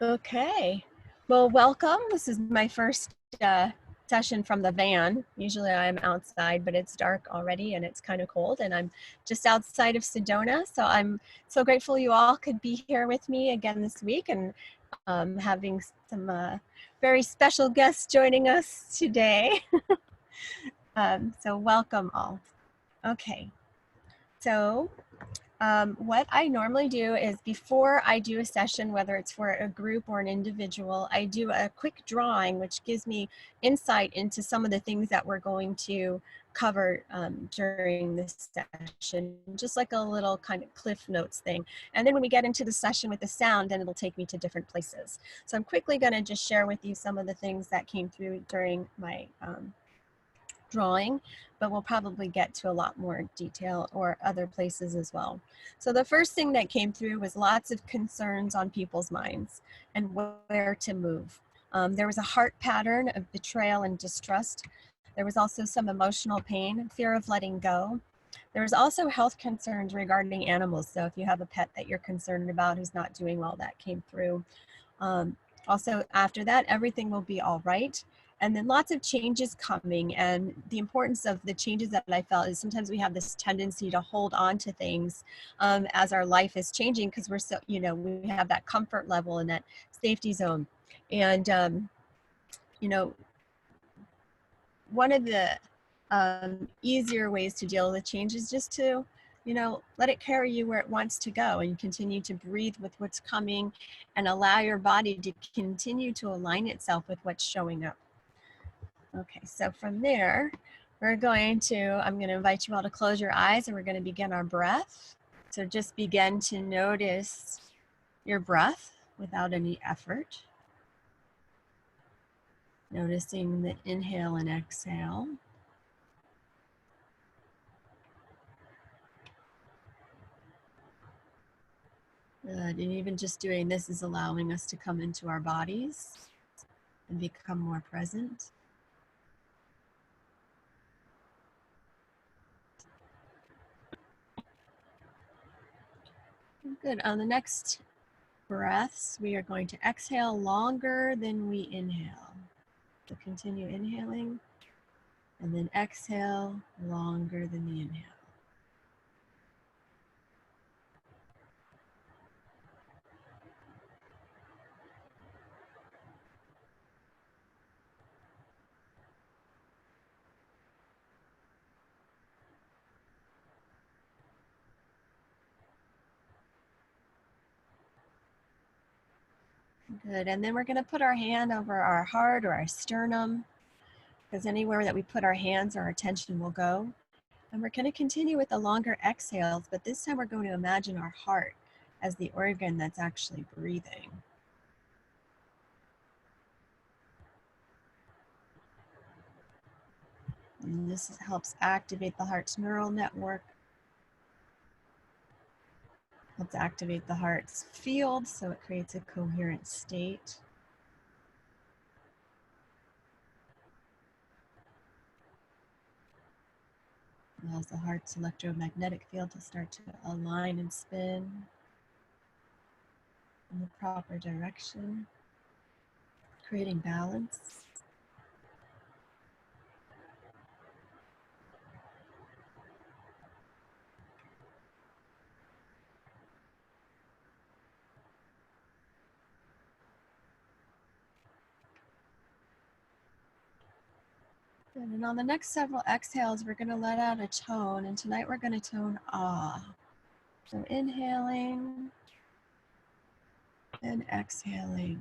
Okay. Well, welcome. This is my first session from the van. Usually I'm outside, but it's dark already and it's kind of cold, and I'm just outside of Sedona. So I'm so grateful you all could be here with me again this week, and having some very special guests joining us today. So welcome all. Okay. So what I normally do is, before I do a session, whether it's for a group or an individual, I do a quick drawing, which gives me insight into some of the things that we're going to cover during this session, just like a little kind of cliff notes thing. And then when we get into the session with the sound, then it'll take me to different places. So I'm quickly going to just share with you some of the things that came through during my drawing, but we'll probably get to a lot more detail or other places as well. So the first thing that came through was lots of concerns on people's minds and where to move. There was a heart pattern of betrayal and distrust. There was also some emotional pain, fear of letting go. There was also health concerns regarding animals. So if you have a pet that you're concerned about who's not doing well, that came through. Also, after that, everything will be all right. And then lots of changes coming, and the importance of the changes that I felt is sometimes we have this tendency to hold on to things as our life is changing, because we're so, we have that comfort level and that safety zone. And, one of the easier ways to deal with change is just to, let it carry you where it wants to go, and continue to breathe with what's coming and allow your body to continue to align itself with what's showing up. Okay, so from there, I'm going to invite you all to close your eyes, and we're going to begin our breath. So just begin to notice your breath without any effort. Noticing the inhale and exhale. Good, and even just doing this is allowing us to come into our bodies and become more present. Good, on the next breaths, we are going to exhale longer than we inhale. So continue inhaling, and then exhale longer than the inhale. Good, and then we're going to put our hand over our heart or our sternum, because anywhere that we put our hands, our attention will go. And we're going to continue with the longer exhales, but this time we're going to imagine our heart as the organ that's actually breathing. And this helps activate the heart's neural network, helps activate the heart's field so it creates a coherent state. Allows the heart's electromagnetic field to start to align and spin in the proper direction, creating balance. Good. And on the next several exhales, we're going to let out a tone, and tonight we're going to tone ah. So inhaling and exhaling.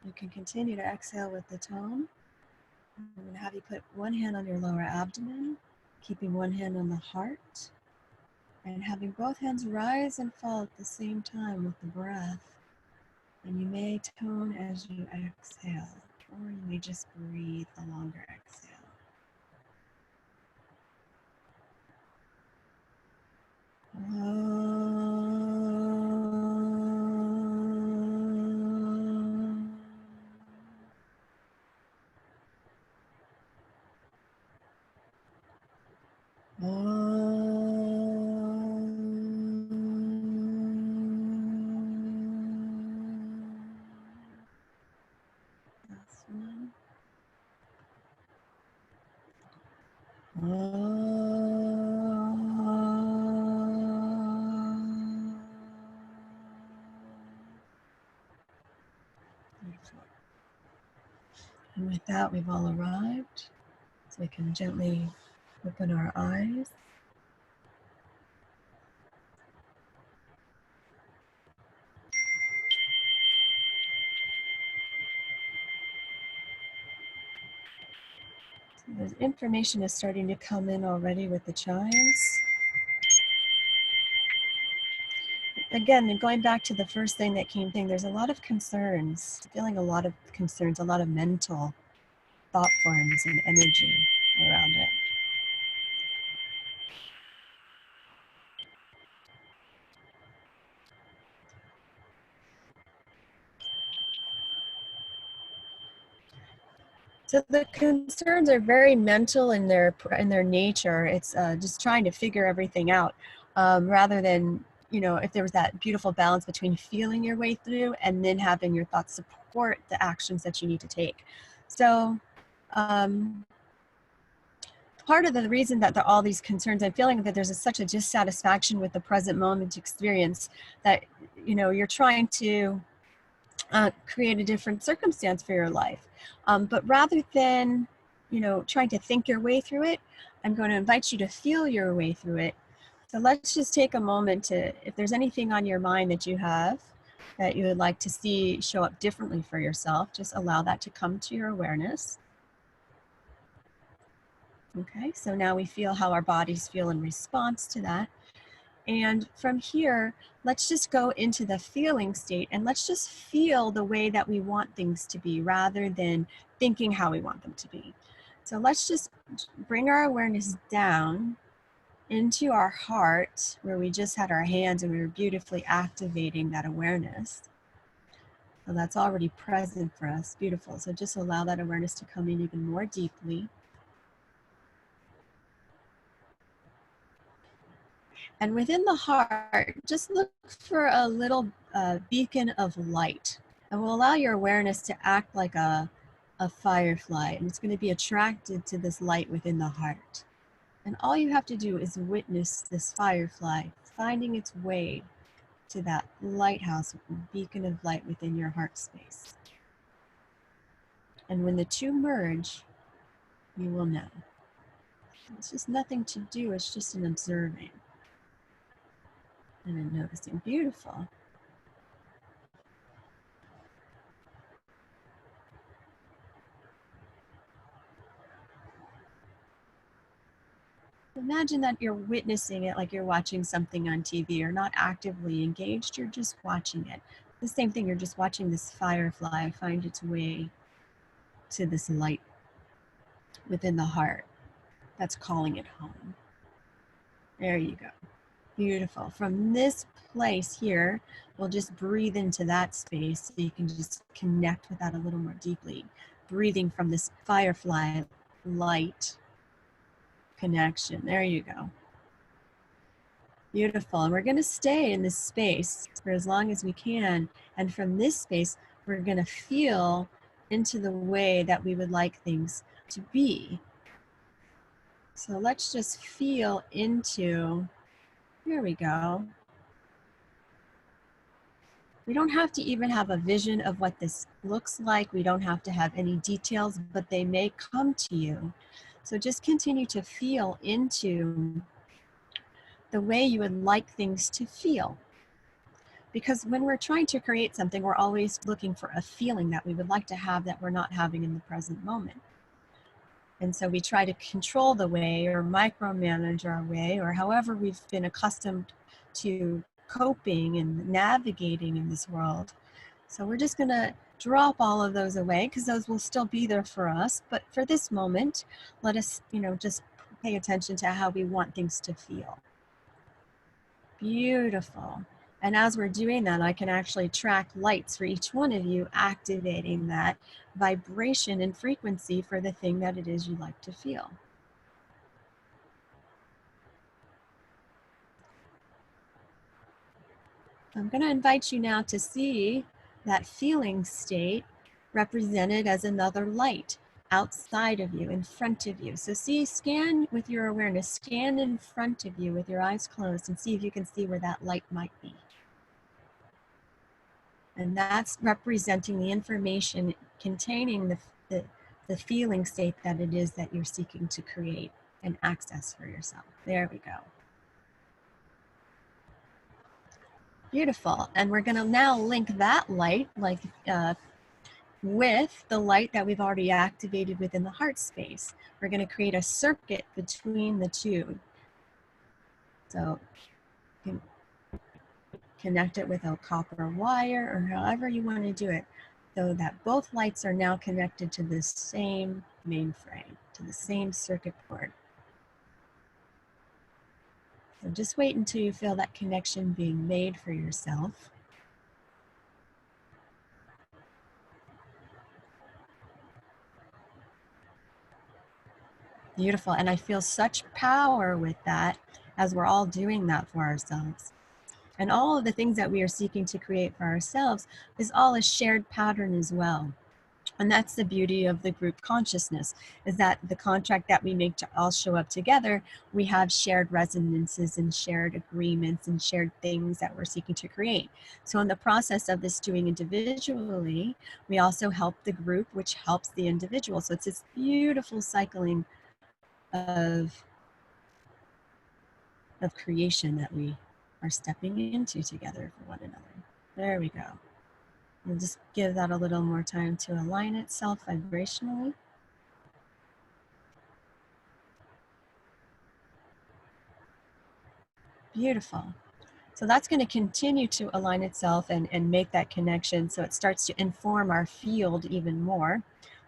You can continue to exhale with the tone. I'm going to have you put one hand on your lower abdomen, keeping one hand on the heart, and having both hands rise and fall at the same time with the breath. And you may tone as you exhale, or you may just breathe a longer exhale. Last one. And with that, we've all arrived. So we can gently open our eyes. So the information is starting to come in already with the chimes. Again, going back to the first thing that came thing, there's a lot of concerns, feeling a lot of concerns, a lot of mental thought forms and energy around it. So the concerns are very mental in their nature. It's just trying to figure everything out, rather than, you know, if there was that beautiful balance between feeling your way through and then having your thoughts support the actions that you need to take. So part of the reason that there are all these concerns, I'm feeling that there's such a dissatisfaction with the present moment experience that, you know, you're trying to create a different circumstance for your life. But rather than, you know, trying to think your way through it, I'm going to invite you to feel your way through it. So let's just take a moment to, if there's anything on your mind that you have that you would like to see show up differently for yourself, just allow that to come to your awareness. Okay, so now we feel how our bodies feel in response to that. And from here, let's just go into the feeling state and let's just feel the way that we want things to be rather than thinking how we want them to be. So let's just bring our awareness down into our heart where we just had our hands and we were beautifully activating that awareness. So that's already present for us. Beautiful. So just allow that awareness to come in even more deeply. And within the heart, just look for a little beacon of light. And will allow your awareness to act like a firefly. And it's going to be attracted to this light within the heart. And all you have to do is witness this firefly finding its way to that lighthouse, beacon of light within your heart space. And when the two merge, you will know. It's just nothing to do, it's just an observing and a noticing. Beautiful. Imagine that you're witnessing it like you're watching something on TV. You're not actively engaged, you're just watching it. The same thing, you're just watching this firefly find its way to this light within the heart that's calling it home. There you go. Beautiful. From this place here, we'll just breathe into that space so you can just connect with that a little more deeply. Breathing from this firefly light connection. There you go. Beautiful. And we're going to stay in this space for as long as we can. And from this space, we're going to feel into the way that we would like things to be. So let's just feel into, here we go. We don't have to even have a vision of what this looks like. We don't have to have any details, but they may come to you. So just continue to feel into the way you would like things to feel. Because when we're trying to create something, we're always looking for a feeling that we would like to have that we're not having in the present moment. And so we try to control the way or micromanage our way, or however we've been accustomed to coping and navigating in this world. So we're just going to drop all of those away because those will still be there for us. But for this moment, let us, just pay attention to how we want things to feel. Beautiful. And as we're doing that, I can actually track lights for each one of you, activating that vibration and frequency for the thing that it is you like to feel. I'm going to invite you now to see that feeling state represented as another light outside of you, in front of you. So scan with your awareness, scan in front of you with your eyes closed and see if you can see where that light might be. And that's representing the information containing the feeling state that it is that you're seeking to create and access for yourself. There we go. Beautiful. And we're going to now link that light with the light that we've already activated within the heart space. We're going to create a circuit between the two. So you can connect it with a copper wire or however you want to do it, so that both lights are now connected to the same mainframe, to the same circuit board. So just wait until you feel that connection being made for yourself. Beautiful, and I feel such power with that as we're all doing that for ourselves. And all of the things that we are seeking to create for ourselves is all a shared pattern as well. And that's the beauty of the group consciousness, is that the contract that we make to all show up together, we have shared resonances and shared agreements and shared things that we're seeking to create. So in the process of this doing individually, we also help the group, which helps the individual. So it's this beautiful cycling of creation that we are stepping into together for one another. There we go. And just give that a little more time to align itself vibrationally. Beautiful. So that's going to continue to align itself and make that connection, so it starts to inform our field even more.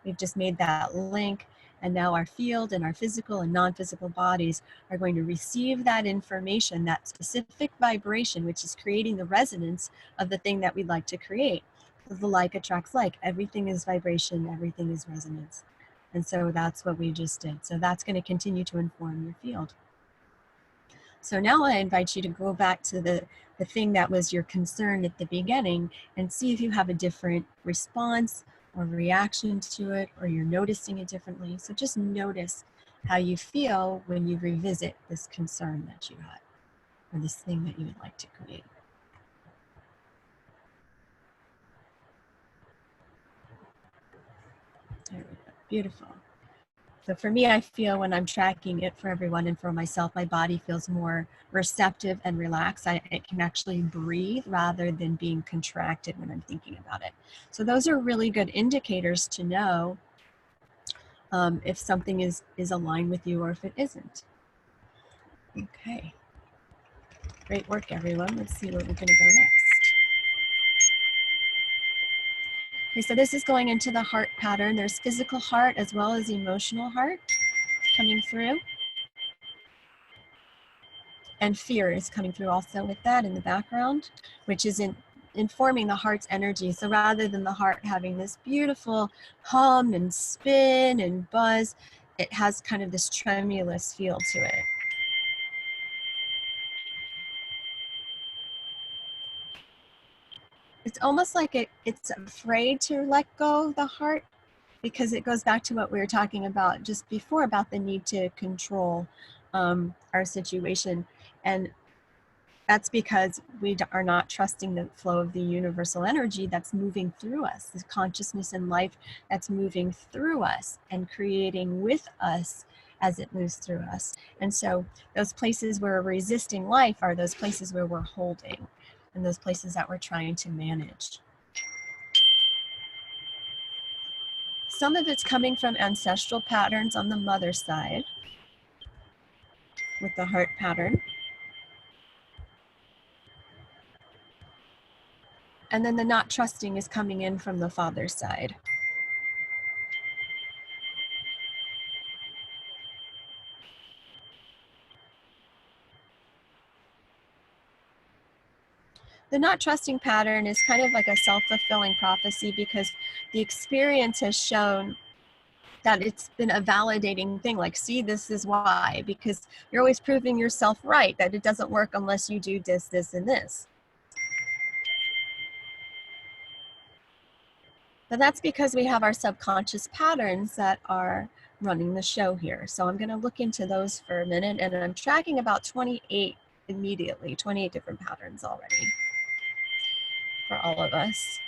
We've just made that link, and now our field and our physical and non-physical bodies are going to receive that information, that specific vibration, which is creating the resonance of the thing that we'd like to create. The like attracts like. Everything is vibration, everything is resonance. And so that's what we just did. So that's going to continue to inform your field. So now I invite you to go back to the thing that was your concern at the beginning and see if you have a different response or reaction to it, or you're noticing it differently. So just notice how you feel when you revisit this concern that you had, or this thing that you would like to create. There we go. Beautiful. So for me, I feel when I'm tracking it for everyone and for myself, my body feels more receptive and relaxed. I can actually breathe rather than being contracted when I'm thinking about it. So those are really good indicators to know if something is aligned with you or if it isn't. Okay. Great work, everyone. Let's see where we're going to go next. Okay, so this is going into the heart pattern. There's physical heart as well as emotional heart coming through. And fear is coming through also with that in the background, which is informing the heart's energy. So rather than the heart having this beautiful hum and spin and buzz, it has kind of this tremulous feel to it. It's almost like it's afraid to let go of the heart, because it goes back to what we were talking about just before about the need to control our situation. And that's because we are not trusting the flow of the universal energy that's moving through us, the consciousness and life that's moving through us and creating with us as it moves through us. And so those places where we're resisting life are those places where we're holding, and those places that we're trying to manage. Some of it's coming from ancestral patterns on the mother's side with the heart pattern. And then the not trusting is coming in from the father's side. The not trusting pattern is kind of like a self-fulfilling prophecy because the experience has shown that it's been a validating thing, like, see, this is why, because you're always proving yourself right, that it doesn't work unless you do this, this, and this. But that's because we have our subconscious patterns that are running the show here. So I'm going to look into those for a minute, and I'm tracking about 28 immediately, 28 different patterns already for all of us.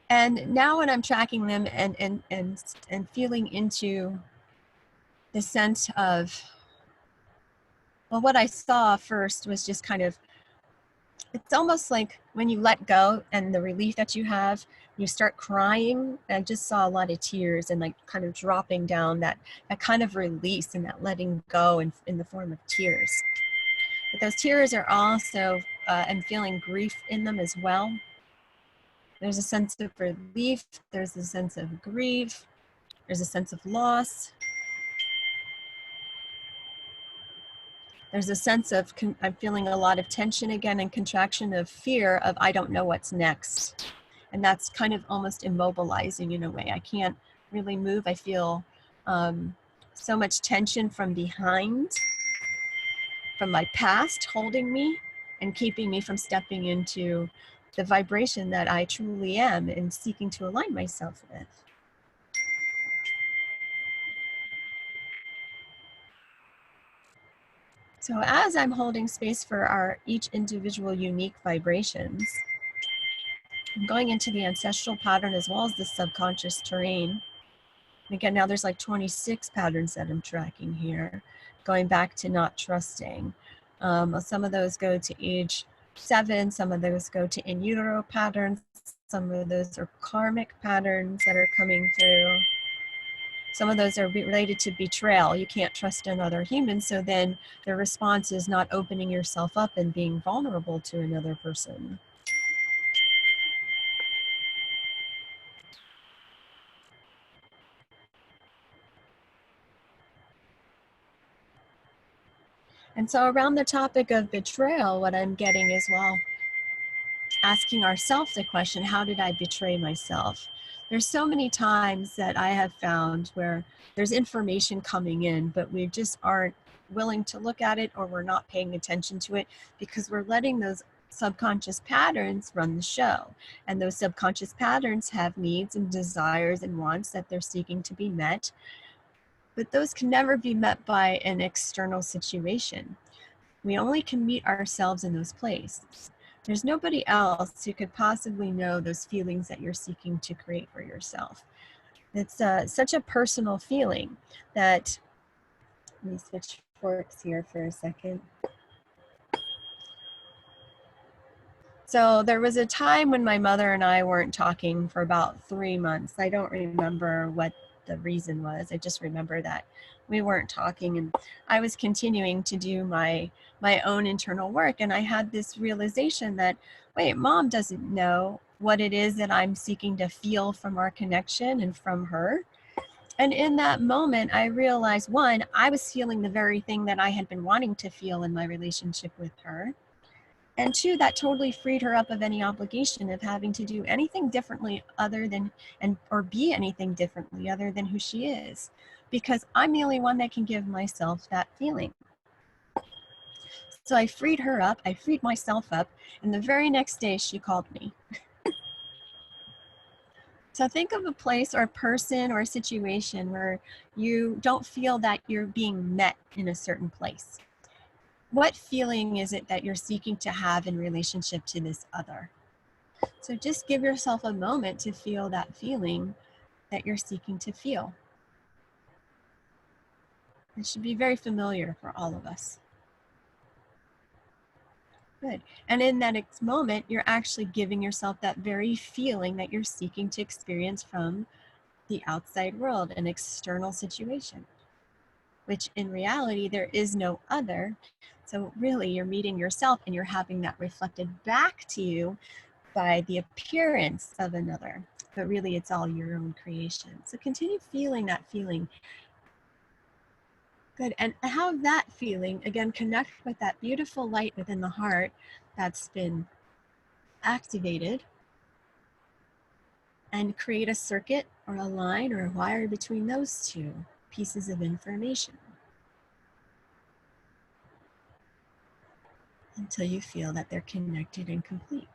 And now when I'm tracking them and feeling into the sense of, well, what I saw first was just kind of, it's almost like when you let go and the relief that you have, you start crying. I just saw a lot of tears and like kind of dropping down, that kind of release and that letting go in the form of tears. But those tears are also, I'm feeling grief in them as well. There's a sense of relief, there's a sense of grief, there's a sense of loss. There's a sense of, I'm feeling a lot of tension again and contraction of fear of I don't know what's next. And that's kind of almost immobilizing in a way. I can't really move. I feel so much tension from behind, from my past holding me and keeping me from stepping into the vibration that I truly am and seeking to align myself with. So as I'm holding space for our each individual unique vibrations, I'm going into the ancestral pattern as well as the subconscious terrain. And again, now there's like 26 patterns that I'm tracking here, going back to not trusting. Some of those go to age 7, some of those go to in utero patterns, some of those are karmic patterns that are coming through. Some of those are related to betrayal. You can't trust another human, so then the response is not opening yourself up and being vulnerable to another person. And so around the topic of betrayal, what I'm getting is, well, asking ourselves the question, how did I betray myself? There's so many times that I have found where there's information coming in, but we just aren't willing to look at it, or we're not paying attention to it because we're letting those subconscious patterns run the show. And those subconscious patterns have needs and desires and wants that they're seeking to be met. But those can never be met by an external situation. We only can meet ourselves in those places. There's nobody else who could possibly know those feelings that you're seeking to create for yourself. It's such a personal feeling that, let me switch forks here for a second. So there was a time when my mother and I weren't talking for about 3 months. I don't remember what the reason was. I just remember that we weren't talking, and I was continuing to do my own internal work. And I had this realization that, wait, Mom doesn't know what it is that I'm seeking to feel from our connection and from her. And in that moment, I realized, one, I was feeling the very thing that I had been wanting to feel in my relationship with her. And two, that totally freed her up of any obligation of having to do anything differently other than, or be anything differently other than who she is, because I'm the only one that can give myself that feeling. So I freed her up, I freed myself up, and the very next day she called me. So think of a place or a person or a situation where you don't feel that you're being met in a certain place. What feeling is it that you're seeking to have in relationship to this other? So just give yourself a moment to feel that feeling that you're seeking to feel. It should be very familiar for all of us. Good. And in that next moment, you're actually giving yourself that very feeling that you're seeking to experience from the outside world, an external situation, which in reality, there is no other. So really, you're meeting yourself and you're having that reflected back to you by the appearance of another. But really, it's all your own creation. So continue feeling that feeling. Good. And have that feeling, again, connect with that beautiful light within the heart that's been activated, and create a circuit or a line or a wire between those two pieces of information until you feel that they're connected and complete.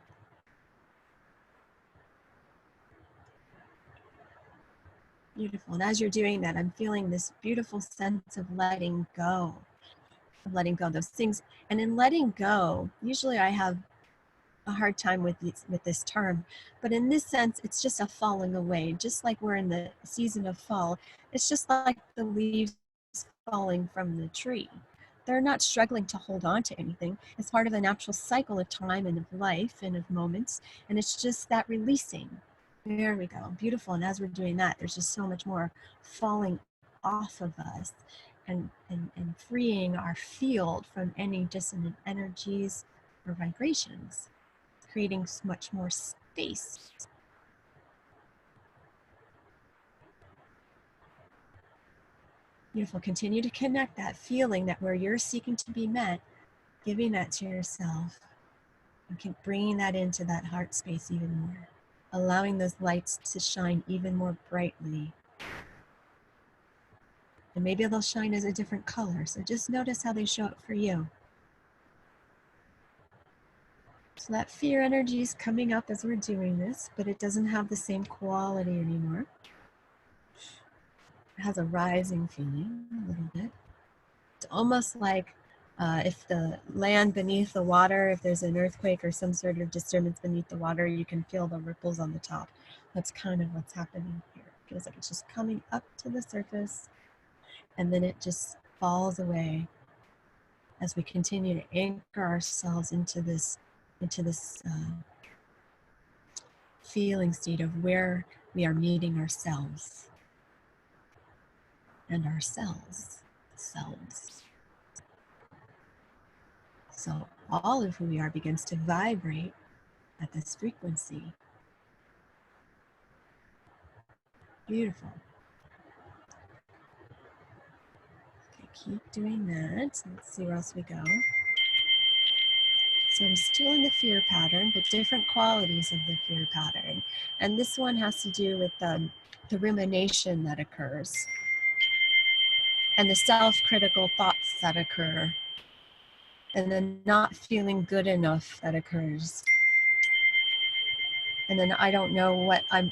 Beautiful. And as you're doing that, I'm feeling this beautiful sense of letting go of those things. And in letting go, usually I have a hard time with this term, but in this sense, it's just a falling away. Just like we're in the season of fall, it's just like the leaves falling from the tree. They're not struggling to hold on to anything. It's part of the natural cycle of time and of life and of moments, and it's just that releasing. There we go. Beautiful. And as we're doing that, there's just so much more falling off of us and freeing our field from any dissonant energies or vibrations, creating much more space. Beautiful. Continue to connect that feeling that where you're seeking to be met, giving that to yourself, and keep bringing that into that heart space even more, allowing those lights to shine even more brightly. And maybe they'll shine as a different color, so just notice how they show up for you. So that fear energy is coming up as we're doing this, but it doesn't have the same quality anymore. It has a rising feeling a little bit. It's almost like if the land beneath the water, if there's an earthquake or some sort of disturbance beneath the water, you can feel the ripples on the top. That's kind of what's happening here. It feels like it's just coming up to the surface, and then it just falls away as we continue to anchor ourselves into this feeling state of where we are meeting ourselves and ourselves, selves. So all of who we are begins to vibrate at this frequency. Beautiful. Okay, keep doing that. Let's see where else we go. So I'm still in the fear pattern, but different qualities of the fear pattern. And this one has to do with the rumination that occurs and the self-critical thoughts that occur and the not feeling good enough that occurs. And then I don't know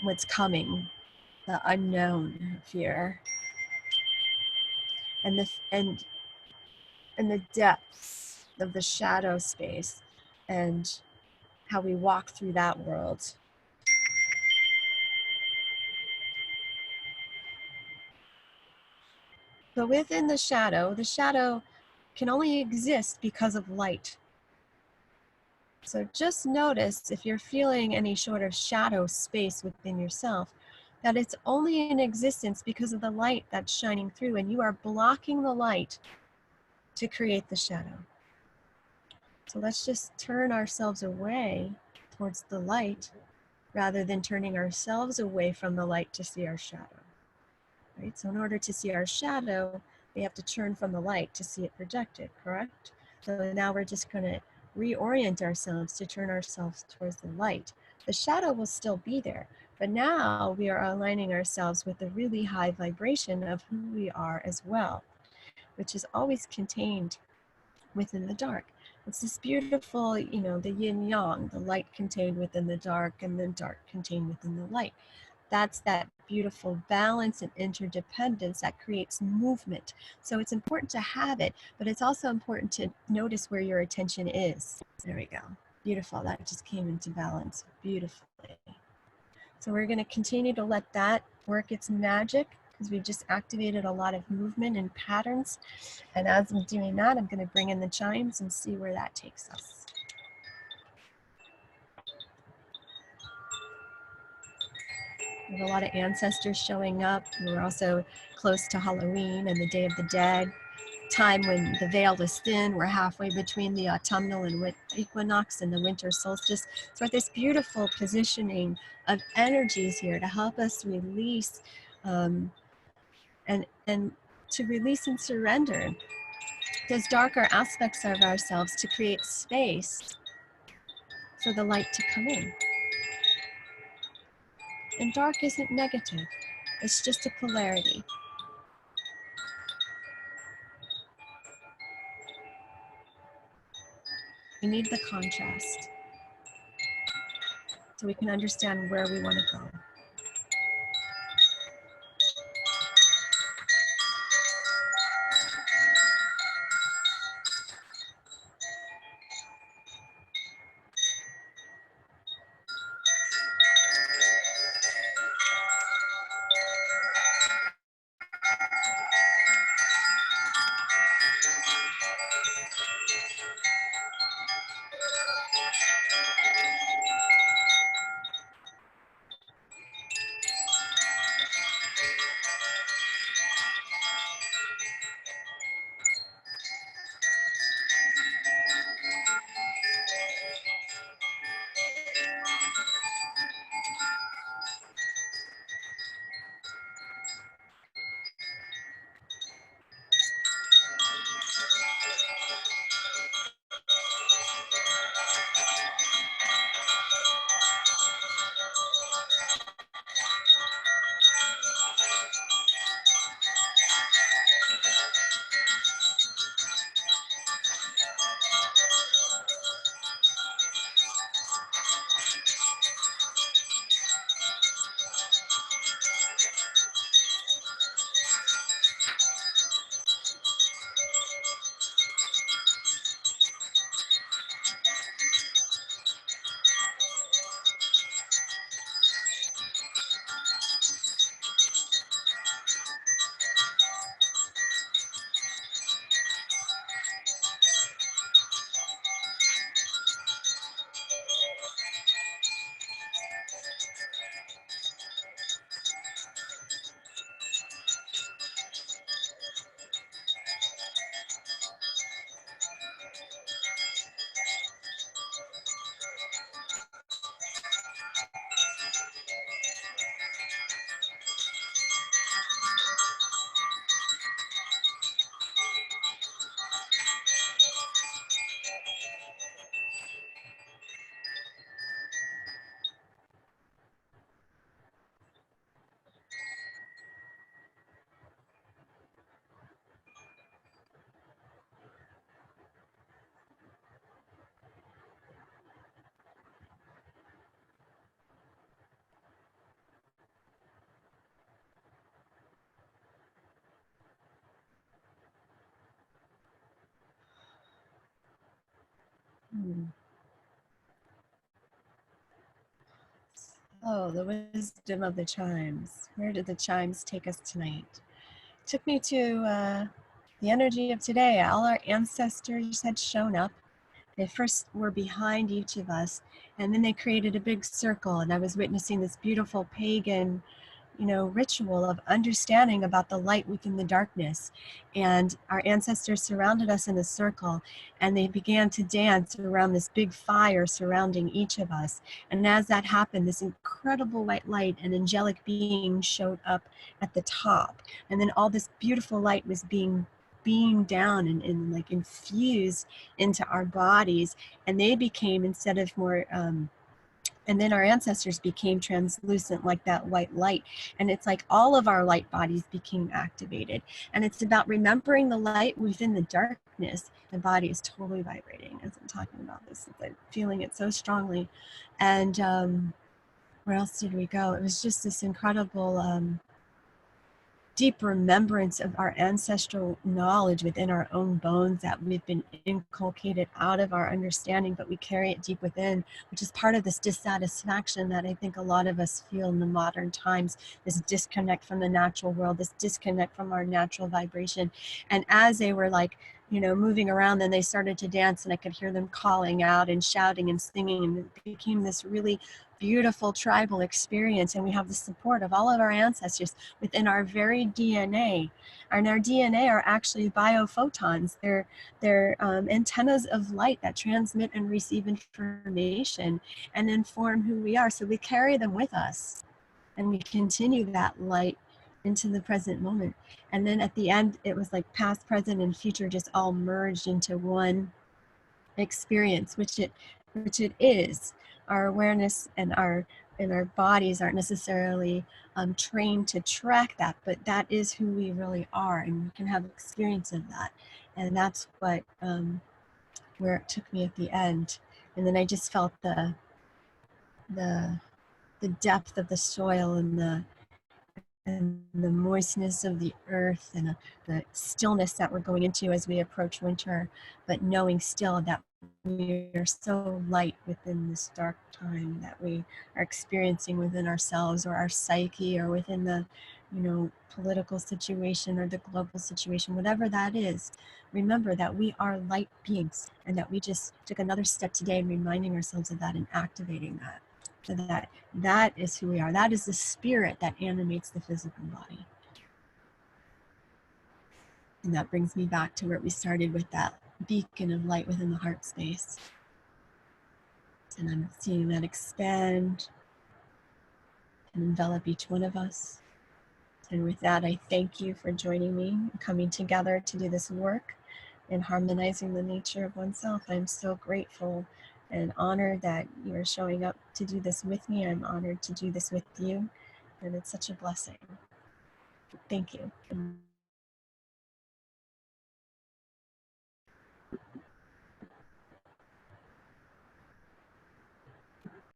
what's coming, the unknown fear. And the depths of the shadow space and how we walk through that world. But within the shadow can only exist because of light. So just notice if you're feeling any sort of shadow space within yourself, that it's only in existence because of the light that's shining through, and you are blocking the light to create the shadow. So let's just turn ourselves away towards the light rather than turning ourselves away from the light to see our shadow. Right? So in order to see our shadow, we have to turn from the light to see it projected, correct? So now we're just going to reorient ourselves to turn ourselves towards the light. The shadow will still be there, but now we are aligning ourselves with the really high vibration of who we are as well, which is always contained within the dark. It's this beautiful, the yin yang, the light contained within the dark and the dark contained within the light. That's that beautiful balance and interdependence that creates movement. So it's important to have it, but it's also important to notice where your attention is. There we go. Beautiful. That just came into balance beautifully. So we're going to continue to let that work its magic because we've just activated a lot of movement and patterns. And as I'm doing that, I'm going to bring in the chimes and see where that takes us. We have a lot of ancestors showing up. We're also close to Halloween and the Day of the Dead, time when the veil is thin. We're halfway between the autumnal and equinox and the winter solstice. So this beautiful positioning of energies here to help us release and to release and surrender those darker aspects of ourselves, to create space for the light to come in. And dark isn't negative, it's just a polarity. We need the contrast so we can understand where we want to go. Oh, the wisdom of the chimes. Where did the chimes take us tonight? Took me to the energy of today. All our ancestors had shown up. They first were behind each of us, and then they created a big circle, and I was witnessing this beautiful pagan, ritual of understanding about the light within the darkness. And our ancestors surrounded us in a circle, and they began to dance around this big fire surrounding each of us. And as that happened, this incredible white light and angelic being showed up at the top. And then all this beautiful light was being beamed down and like infused into our bodies. And they became, instead of more and then our ancestors became translucent like that white light. And it's like all of our light bodies became activated. And it's about remembering the light within the darkness. The body is totally vibrating as I'm talking about this. I'm feeling it so strongly. And where else did we go? It was just this incredible deep remembrance of our ancestral knowledge within our own bones that we've been inculcated out of our understanding, but we carry it deep within, which is part of this dissatisfaction that I think a lot of us feel in the modern times, this disconnect from the natural world, this disconnect from our natural vibration. And as they were like, moving around, then they started to dance, and I could hear them calling out and shouting and singing, and it became this really beautiful tribal experience, and we have the support of all of our ancestors within our very DNA. And our DNA are actually biophotons. They're antennas of light that transmit and receive information and inform who we are. So we carry them with us, and we continue that light into the present moment. And then at the end, it was like past, present, and future just all merged into one experience, which it is. Our awareness and our bodies aren't necessarily trained to track that, but that is who we really are, and we can have experience of that. And that's what where it took me at the end. And then I just felt the depth of the soil and the moistness of the earth and the stillness that we're going into as we approach winter, but knowing still that we are so light within this dark time that we are experiencing within ourselves or our psyche or within the, political situation or the global situation, whatever that is. Remember that we are light beings, and that we just took another step today in reminding ourselves of that and activating that. So that is who we are. That is the spirit that animates the physical body. And that brings me back to where we started with that beacon of light within the heart space. And I'm seeing that expand and envelop each one of us. And with that, I thank you for joining me, coming together to do this work and harmonizing the nature of oneself. I'm so grateful and honored that you're showing up to do this with me. I'm honored to do this with you, and it's such a blessing. Thank you.